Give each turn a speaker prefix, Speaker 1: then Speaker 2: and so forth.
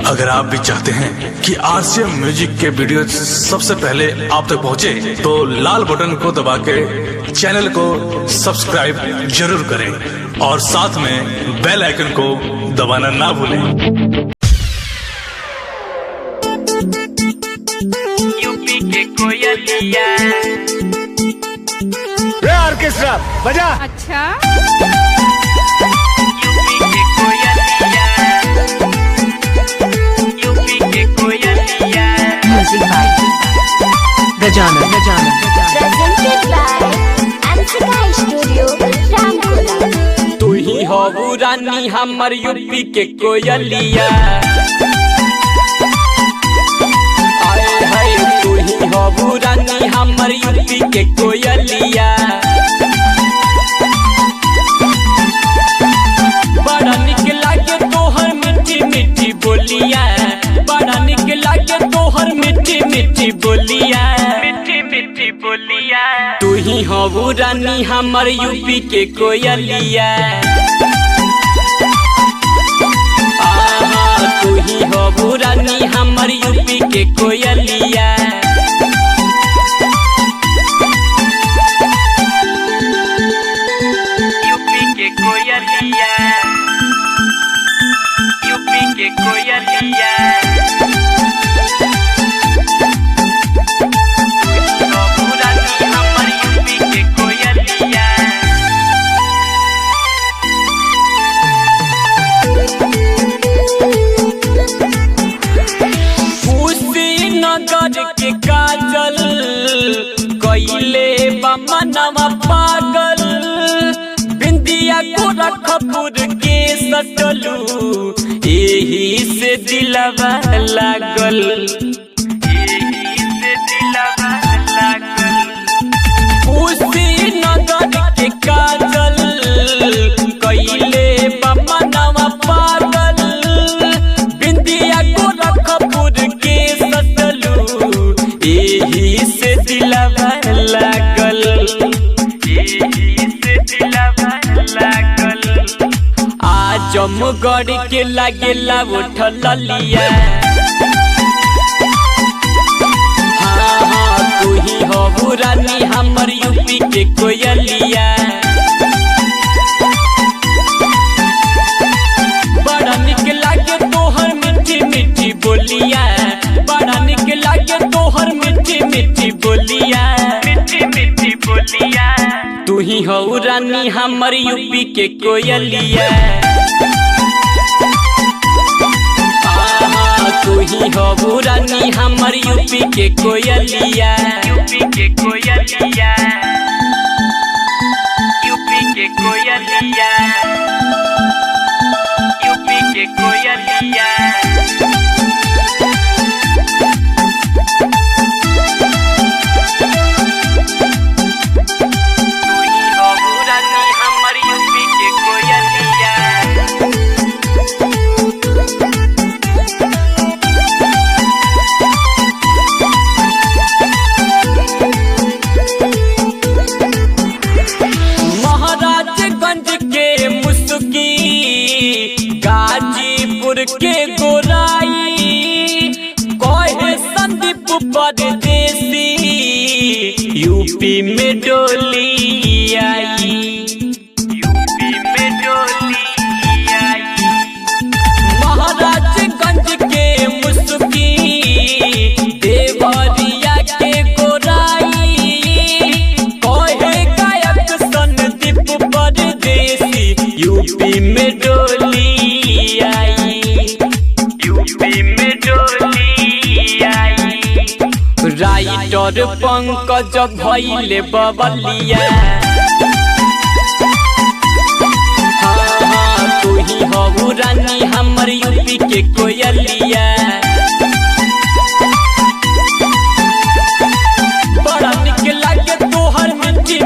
Speaker 1: अगर आप भी चाहते हैं कि आरसीएम म्यूजिक के वीडियो सबसे पहले आप तक पहुंचे, तो लाल बटन को दबा के चैनल को सब्सक्राइब जरूर करें और साथ में बेल आइकन को दबाना ना भूलें।
Speaker 2: यूपी के कोयलिया
Speaker 3: ऑर्केस्ट्रा बजा।
Speaker 4: अच्छा
Speaker 2: यूपी के कोयलिया
Speaker 5: Music by Gajanan.
Speaker 6: presented by Ansika Studio, Ramkola.
Speaker 2: तू ही हो रानी हमर यूपी के कोयलिया। आए हाय तू ही हो रानी हमर यूपी के कोयलिया। बड़ा निक लागे तोहर मीठी मीठी बोलिया, बड़ा निक लागे तोहर मीठी मीठी बोलिया, मीठी मीठी बोलिया। तू ही हो रानी हमर यूपी के कोयलिया। तू ही हो रानी हमर यूपी के कोयलिया। यूपी के कोयलिया, यूपी के कोयलिया। हो रानी हमर यूपी के कोयलिया। कुशीनगर के काजल कइले बमनवा पागल, बिंदिया गोरखपुर के सटलू एही से दिलवा लागल, एही से दिलवा लागल। कुशीनगर के काजल कइले बमनवा पागल, बिंदिया गोरखपुर के सटलू एही से दिलवा लागल, एही से दिलवा लागल। आजमगढ़ के लागेला उठल लिया। हाँ तू ही हो रानी हमर यूपी के कोयलिया। बड़ा निक लागे तोहर मीठी मीठी बोलिया, बड़ा निक लागे तोहर मीठी मीठी बोलिया, मीठी मीठी बोलिया। तू ही हो रानी हमर यूपी के कोयलिया। तू ही हो रानी हमर यूपी के कोयलिया। यूपी के कोयलिया, यूपी के कोयलिया, यूपी के कोयलिया। तू ही हो रानी हमर यूपी के कोयलिया। महाराजगंज के मुस्की, गाजीपुर के गोराई, कहे संदीप परदेसी यूपी में डोली आई, यूपी में डोली आई। महाराजगंज के मुस्की, देवरिया के गोराई, कहे गायक संदीप परदेसी यूपी में डोली आई, यूपी में डोली आई। राइटर पंकज भइले बबलिया। हाँ तू ही हो रानी हमर यूपी के कोई